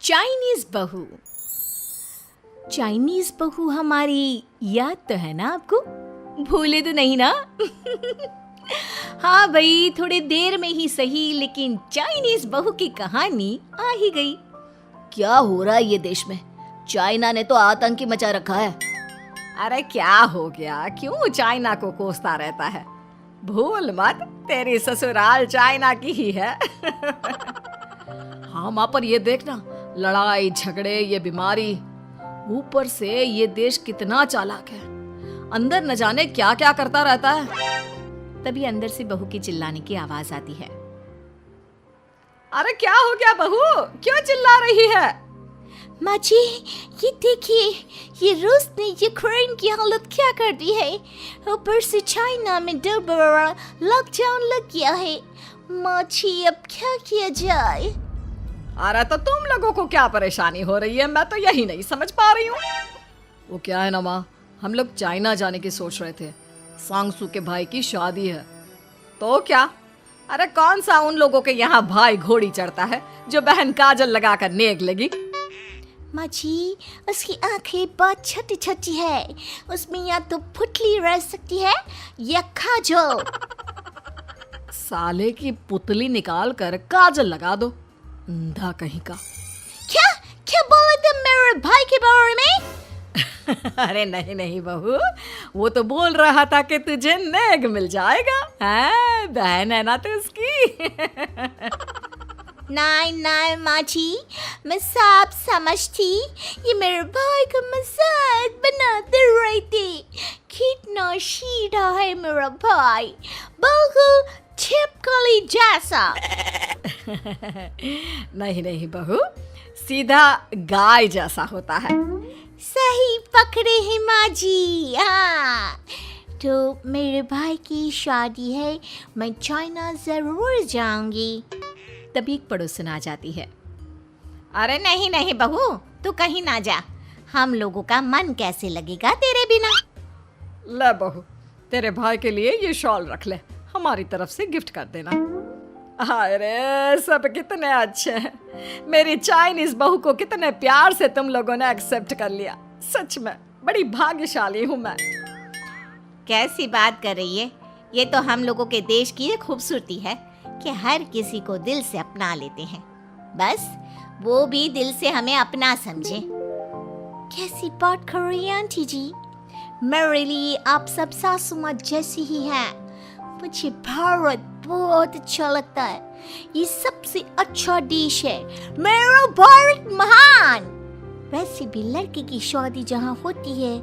Chinese बहू। Chinese बहू हमारी याद तो है ना आपको? भूले तो नहीं ना? हाँ भाई, थोड़ी देर में ही सही, लेकिन चाइनीज बहू की कहानी आ ही गई। क्या हो रहा है ये देश में? चाइना ने तो आतंक ही मचा रखा है। अरे क्या हो गया? क्यों चाइना को कोसता रहता है? भूल मत, तेरी ससुराल चाइना की ही है। हाँ माँ, पर ये देखना, लड़ाई झगड़े, ये बीमारी, ऊपर से ये देश कितना चालाक है, अंदर न जाने क्या क्या करता रहता है। तभी अंदर से बहू की चिल्लाने की आवाज आती है। अरे क्या हो गया बहू, क्यों चिल्ला रही है? माँ जी, ये देखिए, ये रूस ने यूक्रेन की हालत क्या कर दी है। ऊपर से चाइना में डर बड़ा लॉकडाउन लग गया है। माँ जी, अब क्या किया जाए? अरे तो तुम लोगों को क्या परेशानी हो रही है, मैं तो यही नहीं समझ पा रही हूँ। वो क्या है ना माँ, हम लोग चाइना जाने की सोच रहे थे, सांगसू के भाई की शादी है। तो क्या? अरे कौन सा उन लोगों के यहाँ भाई घोड़ी चढ़ता है जो बहन काजल लगाकर नेक लगी? माँ जी, उसकी आंखें बहुत छोटी छोटी है, उसमें या तो पुतली रह सकती है या काजल। साले की पुतली निकाल कर काजल लगा दो, अंधा कहीं का। क्या क्या बोले तुम मेरे भाई के बारे में? अरे नहीं नहीं बहू, वो तो बोल रहा था कि तुझे नेग मिल जाएगा। हाँ, बहन है ना तो उसकी। नहीं नहीं माँ जी, मैं सब समझती, ये मेरे भाई का मजाक बनाते रहते। कितना सीधा है मेरा भाई, बिल्कुल छिपकली जैसा। नहीं नहीं बहू, सीधा गाय जैसा होता है। सही पकड़े हैं माँ जी। हाँ, तो मेरे भाई की शादी है, मैं चाइना जरूर जाऊंगी। तभी एक पड़ोसन आ जाती है। अरे नहीं नहीं बहू, तू कहीं ना जा, हम लोगों का मन कैसे लगेगा तेरे बिना। ले बहू, तेरे भाई के लिए ये शॉल रख ले, हमारी तरफ से गिफ्ट कर देना। हाय रे, सब कितने अच्छे हैं। मेरी चाइनीज बहू को कितने प्यार से तुम लोगों ने एक्सेप्ट कर लिया। सच में बड़ी भाग्यशाली हूँ मैं। कैसी बात कर रही है? ये तो हम लोगों के देश की एक खूबसूरती है कि हर किसी को दिल से अपना लेते हैं, बस वो भी दिल से हमें अपना समझे। कैसी बात कर रही है आंटी जी? मेरे लिए आप सब सासू माँ जैसी ही हैं। मुझे भारत बहुत अच्छा लगता है, ये सबसे अच्छा देश है। मेरा भारत महान। वैसे भी लड़के की शादी जहाँ होती है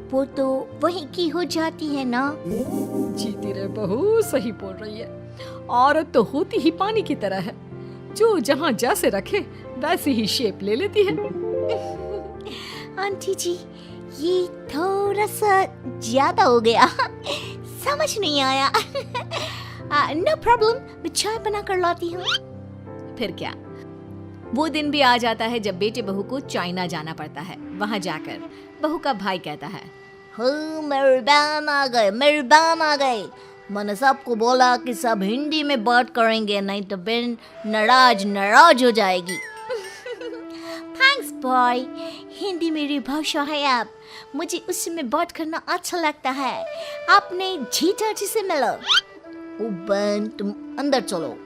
वो तो वहीं की हो जाती है ना। जीती रे बहू, सही बोल रही है। औरत तो होती ही पानी की तरह है, जो जहाँ जैसे रखे वैसे ही शेप ले लेती है। आंटी जी, ये थोड़ा सा ज्यादा हो गया, समझ नहीं आया। नो प्रॉब्लम, मैं चाय बना कर लाती हूँ। फिर क्या, वो दिन भी आ जाता है जब बेटे बहू को चाइना जाना पड़ता है। वहाँ जाकर बहू का भाई कहता है, मेहरबान आ गए, मेहरबान आ गए। मैंने सबको बोला कि सब हिंदी में बात करेंगे, नहीं तो बहन नाराज हो जाएगी। थैंक्स बॉय, हिंदी मेरी भाषा है। आप मुझे उसमें बात करना अच्छा लगता है। आपने जीजा जी से मिलो। ओ बहन, तुम अंदर चलो।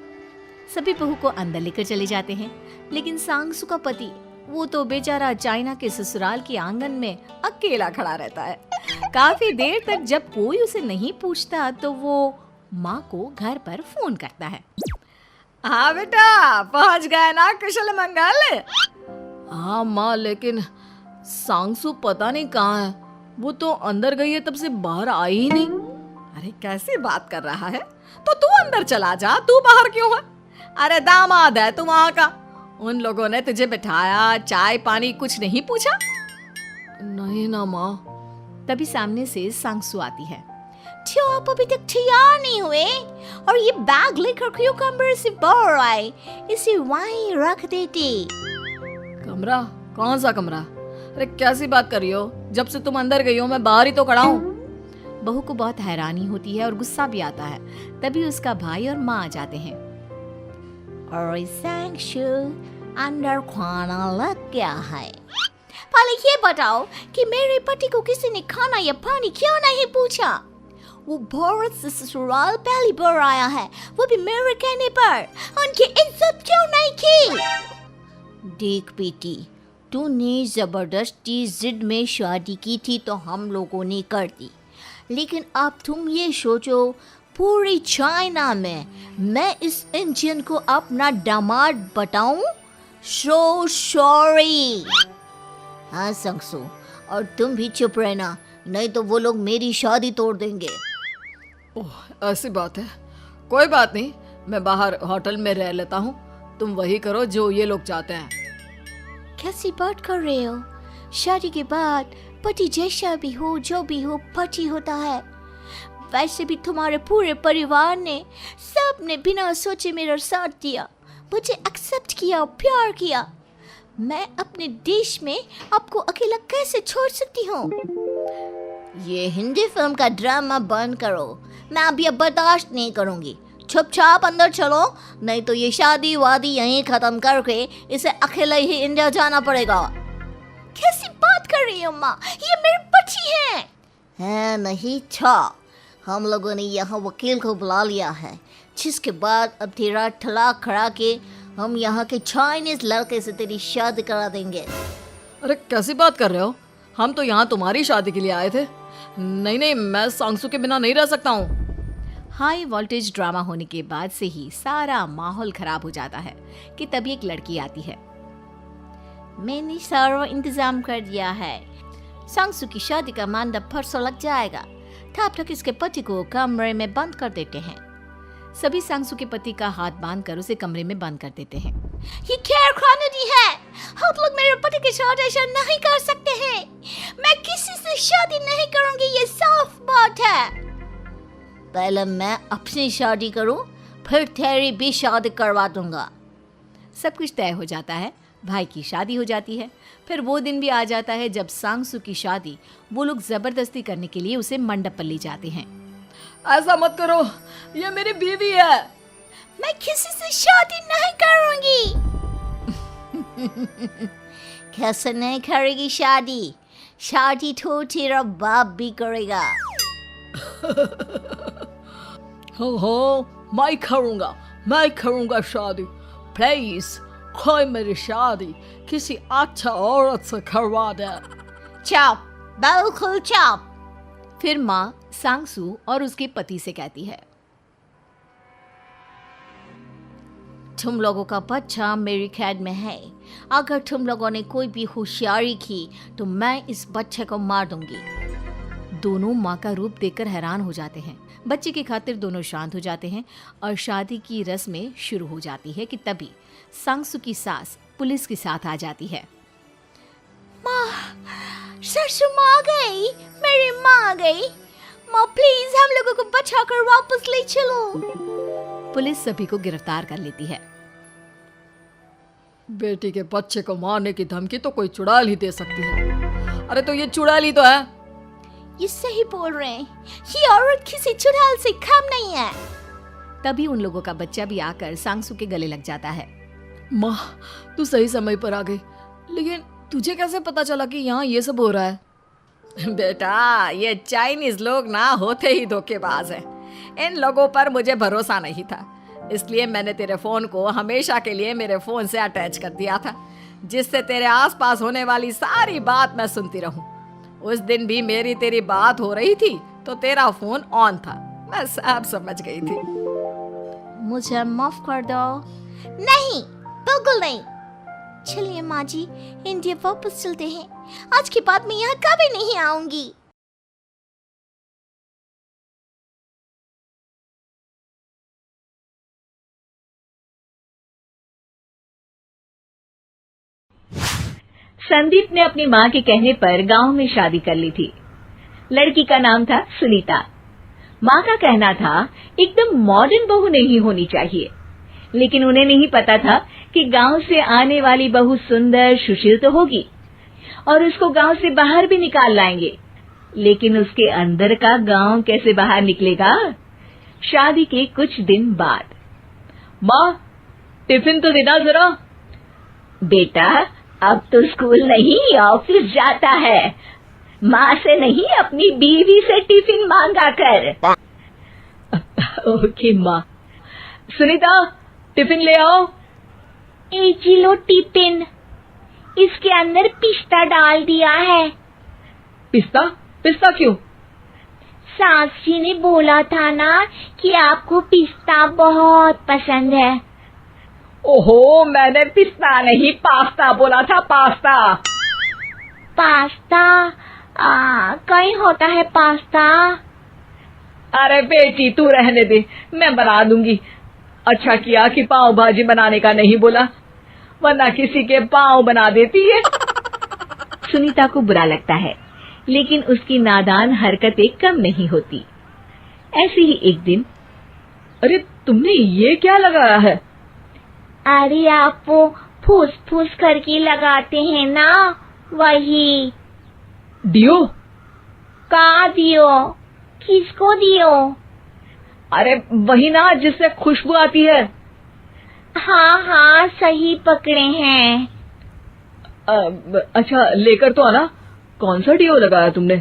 सभी बहू को अंदर लेकर चले जाते हैं, लेकिन सांगसू का पति, वो तो बेचारा चाइना के ससुराल के आंगन में अकेला खड़ा रहता है। काफी देर तक जब कोई उसे नहीं पूछता तो वो माँ को घर पर फोन करता है। हाँ बेटा, पहुँच गए ना कुशल मंगल? हाँ माँ, लेकिन सांगसू पता नहीं कहाँ है, वो तो अंदर गई है, तब से बाहर आई ही नहीं। अरे कैसी बात कर रहा है? तो तू अंदर चला जा, तू बाहर क्यों है? अरे दामाद है तू वहाँ का, उन लोगों ने तुझे बिठाया, चाय पानी कुछ नहीं पूछा? नहीं ना माँ। तभी सामने से सांगसू आती है। क्यों आप अभी तक तैयार नहीं हुए? और ये बैग लेकर क्यों कमरे से बाहर आए? इसे वहीं रख देते। कमरा? कौन सा कमरा? अरे कैसी बात कर रही हो? जब से तुम अंदर गई हो मैं बाहर ही तो खड़ा हूँ। बहू को बहुत हैरानी होती है और गुस्सा भी आता है। तभी उसका भाई और माँ आ जाते हैं। और सांगसू, अंदर खाना लग गया है। पहले ये बताओ कि मेरे पति को किसी ने खाना या पानी क्यों नहीं पूछा? वो भारत से ससुराल पहली बार आया है, वो भी मेरे कहने पर। उनकी इज्जत क्यों नहीं की? देख बेटी, तूने जबरदस्ती जिद में शादी की थी तो हम लोगों ने कर दी, लेकिन अब तुम ये सोचो, पूरी चाइना में मैं इस इंडियन को अपना दामाद बताऊं? So sorry. हाँ संगसू, और तुम भी चुप रहना, नहीं तो वो लोग मेरी शादी तोड़ देंगे। ओह, ऐसी बात है। कोई बात नहीं, मैं बाहर होटल में रह लेता हूँ, तुम वही करो जो ये लोग चाहते हैं। कैसी बात कर रहे हो? शादी के बाद पति जैसा भी हो, जो भी हो, पति होता है। वैसे भी तुम्हारे पूरे परिवार ने, सबने बिना सोचे मेरा साथ दिया, मुझे एक्सेप्ट किया, प्यार किया। मैं अपने देश में आपको अकेला कैसे छोड़ सकती हूँ? ये हिंदी फिल्म का ड्रामा बंद करो, मैं अभी अब बर्दाश्त नहीं करूँगी। चुपचाप अंदर चलो, नहीं तो ये शादी वादी यहीं खत्म करके इसे अकेले ही इंडिया जाना पड़ेगा। कैसी बात कर रही हो माँ? ये मेरे पति हैं। है नहीं था, हम लोगों ने यहाँ वकील को बुला लिया है, जिसके बाद अब तेरा तलाक करा के हम यहाँ के चाइनीज लड़के से तेरी शादी करा देंगे। अरे कैसी बात कर रहे हो? हम तो यहाँ तुम्हारी शादी के लिए आए थे। नहीं नहीं, मैं सांगसू के बिना नहीं रह सकता हूँ। हाई वोल्टेज ड्रामा होने के बाद से ही सारा माहौल खराब हो जाता है कि तभी एक लड़की आती है। मैंने सारा इंतजाम कर दिया है, सांगसू की शादी का मंडप परसों लग जाएगा, तब तक इसके पति को कमरे में बंद कर देते हैं। सभी सांगसू के पति का हाथ बांधकर उसे कमरे में बंद कर देते हैं। ये क्या कानूनी है? आप लोग मेरे पति के साथ ऐसा नहीं कर सकते हैं। मैं किसी से शादी नहीं करूंगी, ये साफ बात है। पहले मैं अपनी शादी करूं, फिर तेरी भी शादी करवा दूंगा। सब कुछ तय हो जाता है, भाई की शादी हो जाती है। फिर वो दिन भी आ जाता है जब सांगसू की शादी वो लोग जबरदस्ती करने के लिए उसे मंडप पर ले जाते हैं। ऐसा मत करो, ये मेरी बीवी है। मैं किसी से शादी नहीं करूंगी। कैसे नहीं करेगी शादी? शादी तो तेरा बाप भी करेगा। हो, मैं करूंगा शादी। प्लीज कोई मेरी शादी किसी अच्छा औरत से करवा दे। चुप, बिल्कुल चुप। फिर माँ सांगसू और उसके पति से कहती है, तुम लोगों का बच्चा मेरी कैद में है। अगर तुम लोगों ने कोई भी होशियारी की तो मैं इस बच्चे को मार दूंगी। दोनों माँ का रूप देखकर हैरान हो जाते हैं। बच्चे की खातिर दोनों शांत हो जाते हैं और शादी की रस्में शुरू हो जाती है कि तभी सांगसू की सास पुलिस के साथ आ जाती है। माँ, सरसू माँ आ गई, मेरी माँ आ गई। माँ प्लीज हम लोगों को बचाकर वापस ले चलो। पुलिस सभी को गिरफ्तार कर लेती है। बेटी के बच्चे को मारने की धमकी तो कोई चुड़ैल ही दे सकती है। अरे तो ये चुड़ैल ही तो है। ये सही बोल रहे हैं, ये औरत किसी चुड़ैल से कम नहीं है। तभी उन लोगों का बच्चा भी आकर सांगसू के गले लग जाता है। माँ, तू सही समय पर आ गई, लेकिन तुझे कैसे पता चला कि यहाँ ये सब हो रहा है? बेटा, ये चाइनीज लोग ना होते ही धोखेबाज हैं। इन लोगों पर मुझे भरोसा नहीं था, इसलिए मैंने तेरे फोन को हमेशा के लिए मेरे फोन से अटैच कर दिया था, जिससे तेरे आसपास होने वाली सारी बात मैं सुनती रहूं। उस दिन भी मेरी तेरी बात हो रही थी तो तेरा फोन ऑन था, मैं सब समझ गई थी। मुझे माफ कर दो। नहीं, बिल्कुल नहीं। चलिए माँ जी, इंडिया वापस चलते हैं। आज के बाद मैं यहाँ कभी नहीं आऊंगी। संदीप ने अपनी माँ के कहने पर गांव में शादी कर ली थी। लड़की का नाम था सुनीता। माँ का कहना था एकदम मॉडर्न बहू नहीं होनी चाहिए, लेकिन उन्हें नहीं पता था कि गांव से आने वाली बहू सुंदर सुशील तो होगी और उसको गांव से बाहर भी निकाल लाएंगे, लेकिन उसके अंदर का गांव कैसे बाहर निकलेगा? शादी के कुछ दिन बाद, माँ टिफिन तो देना जरा। बेटा अब तो स्कूल नहीं ऑफिस जाता है, माँ से नहीं अपनी बीवी से टिफिन मांगा कर। ओके माँ। सुनीता टिफिन ले आओ। 1 किलो टिफिन, इसके अंदर पिस्ता डाल दिया है। पिस्ता? पिस्ता क्यों? सास जी ने बोला था ना कि आपको पिस्ता बहुत पसंद है। ओहो, मैंने पिस्ता नहीं पास्ता बोला था, पास्ता। पास्ता? कहीं होता है पास्ता? अरे बेटी तू रहने दे, मैं बना दूंगी। अच्छा किया कि पाव भाजी बनाने का नहीं बोला, वरना किसी के पाव बना देती है। सुनीता को बुरा लगता है, लेकिन उसकी नादान हरकतें कम नहीं होती। ऐसे ही एक दिन, अरे तुमने ये क्या लगाया है? अरे आप वो फूस फूस करके लगाते हैं ना, वही। डियो? का दियो? किसको दियो? अरे वही ना जिससे खुशबू आती है। हाँ सही पकड़े हैं। अच्छा लेकर तो आना। कौन सा डियो लगाया तुमने?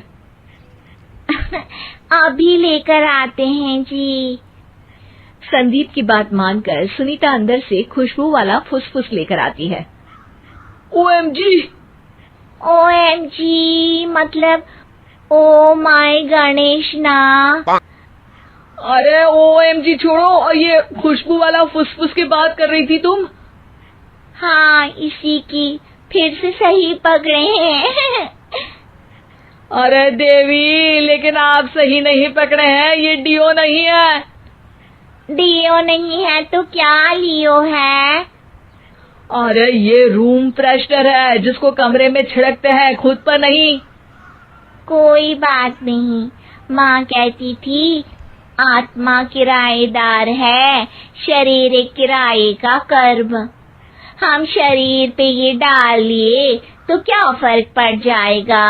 अभी लेकर आते हैं जी। संदीप की बात मानकर सुनीता अंदर से खुशबू वाला फुसफुस लेकर आती है। OMG! OMG मतलब ओ माय गणेश ना। अरे OMG छोड़ो, और ये खुशबू वाला फुसफुस की बात कर रही थी तुम? हाँ इसी की, फिर से सही पकड़े हैं। अरे देवी, लेकिन आप सही नहीं पकड़े हैं, ये डियो नहीं है। डियो नहीं है तो क्या लियो है? अरे ये रूम फ्रेशनर है, जिसको कमरे में छिड़कते हैं, खुद पर नहीं। कोई बात नहीं, माँ कहती थी आत्मा किराएदार है, शरीर एक किराए का कर्म। हम शरीर पे ये डाल लिए तो क्या फर्क पड़ जाएगा?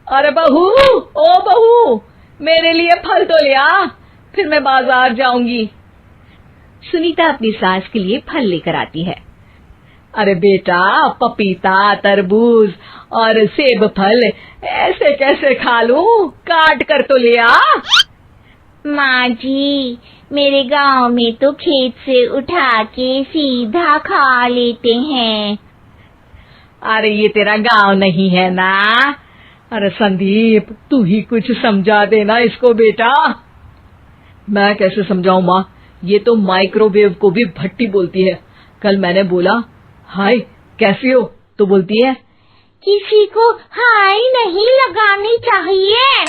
अरे बहू, ओ बहू, मेरे लिए फल तो ले आ, फिर मैं बाजार जाऊंगी। सुनीता अपनी सास के लिए फल लेकर आती है। अरे बेटा, पपीता, तरबूज और सेब फल ऐसे कैसे खा लूं? काट कर तो ले आ। माँ जी, मेरे गांव में तो खेत से उठा के सीधा खा लेते हैं। अरे ये तेरा गांव नहीं है ना। अरे संदीप, तू ही कुछ समझा देना इसको बेटा। मैं कैसे समझाऊं माँ, ये तो माइक्रोवेव को भी भट्टी बोलती है। कल मैंने बोला हाय कैसी हो, तो बोलती है किसी को हाय नहीं लगानी चाहिए।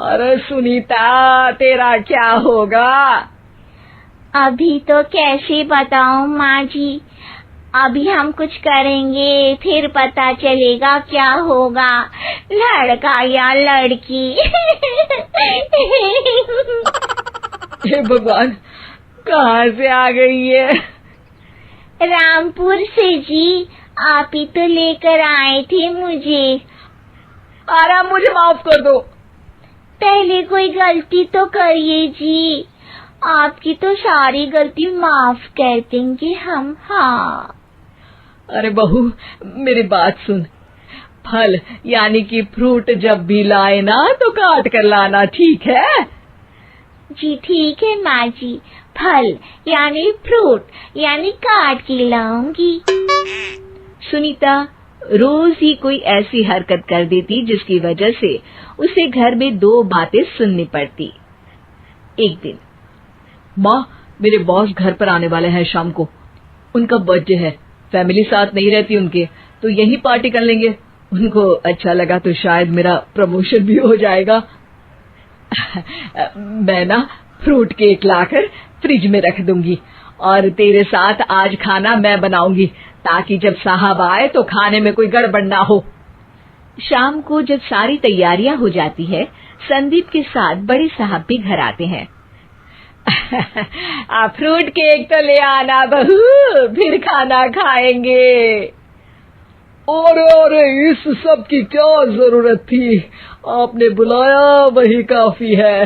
अरे सुनीता, तेरा क्या होगा? अभी तो कैसे बताऊं माँ जी, अभी हम कुछ करेंगे फिर पता चलेगा क्या होगा, लड़का या लड़की। हे भगवान, कहाँ से आ गई है? रामपुर से जी, आप ही तो लेकर आए थे मुझे। अरे मुझे माफ कर दो। पहले कोई गलती तो करिए जी, आपकी तो सारी गलती माफ कर देंगे हम। हाँ अरे बहू, मेरी बात सुन। फल यानी कि फ्रूट जब भी लाए ना तो काट कर लाना, ठीक है? जी ठीक है माँ जी, फल यानी फ्रूट यानी काट के लाऊंगी। सुनीता रोज ही कोई ऐसी हरकत कर देती जिसकी वजह से उसे घर में 2 बातें सुननी पड़ती। एक दिन, माँ, मेरे बॉस घर पर आने वाले हैं शाम को। उनका बर्थडे है, फैमिली साथ नहीं रहती उनके, तो यही पार्टी कर लेंगे। उनको अच्छा लगा तो शायद मेरा प्रमोशन भी हो जाएगा। मैं ना फ्रूट केक लाकर फ्रिज में रख दूंगी और तेरे साथ आज खाना मैं बनाऊंगी, ताकि जब साहब आए तो खाने में कोई गड़बड़ ना हो। शाम को जब सारी तैयारियां हो जाती है, संदीप के साथ बड़े साहब भी घर आते हैं। फ्रूट केक तो ले आना बहू, फिर खाना खाएंगे। और इस सब की क्या जरूरत थी? आपने बुलाया वही काफी है।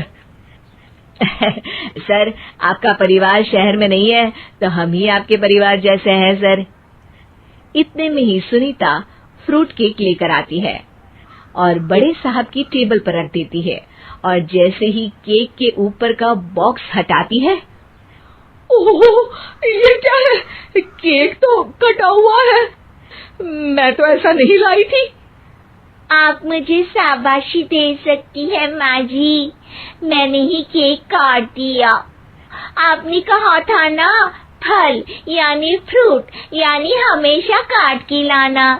सर, आपका परिवार शहर में नहीं है तो हम ही आपके परिवार जैसे हैं सर। इतने में ही सुनीता फ्रूट केक लेकर आती है और बड़े साहब की टेबल पर रख देती है और जैसे ही केक के ऊपर का बॉक्स हटाती है, ओह, ये क्या है? केक तो कटा हुआ है। मैं तो ऐसा नहीं लाई थी। आप मुझे शाबाशी दे सकती है माँ जी, मैंने ही केक काट दिया। आपने कहा था ना, फल यानी फ्रूट यानी हमेशा काट के लाना।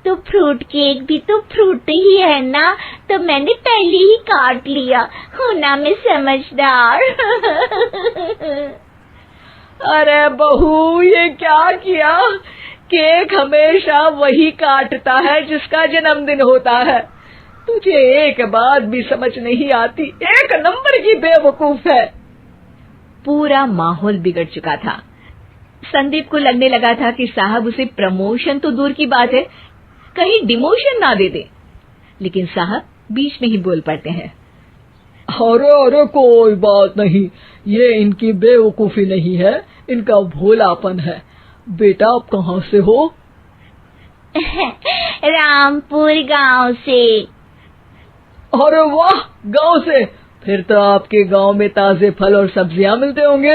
तो फ्रूट केक भी तो फ्रूट ही है ना, तो मैंने पहले ही काट लिया। हूँ ना मैं समझदार। अरे बहू, ये क्या किया? केक हमेशा वही काटता है जिसका जन्मदिन होता है। तुझे एक बात भी समझ नहीं आती, एक नंबर की बेवकूफ है। पूरा माहौल बिगड़ चुका था। संदीप को लगने लगा था कि साहब उसे प्रमोशन तो दूर की बात है, कहीं डिमोशन ना दे दे, लेकिन साहब बीच में ही बोल पड़ते हैं। अरे अरे, कोई बात नहीं, ये इनकी बेवकूफी नहीं है, इनका भोलापन है। बेटा, आप कहाँ से हो? रामपुर गांव से। अरे वाह, गांव से? फिर तो आपके गांव में ताजे फल और सब्जियां मिलते होंगे।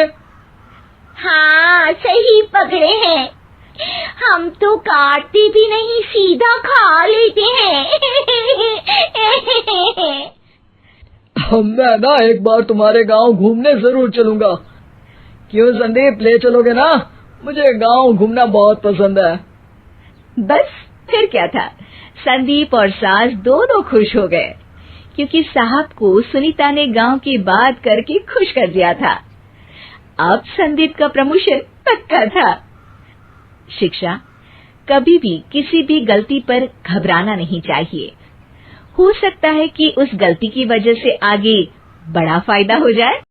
हाँ, सही पकड़े हैं। हम तो काटते भी नहीं, सीधा खा लेते हैं। मैं ना एक बार तुम्हारे गांव घूमने जरूर चलूंगा। क्यों संदीप, ले चलोगे ना? मुझे गांव घूमना बहुत पसंद है। बस फिर क्या था, संदीप और सास दोनों खुश हो गए क्योंकि साहब को सुनीता ने गांव की बात करके खुश कर दिया था। अब संदीप का प्रमोशन पक्का था। शिक्षा, कभी भी किसी भी गलती पर घबराना नहीं चाहिए। हो सकता है कि उस गलती की वजह से आगे बड़ा फायदा हो जाए।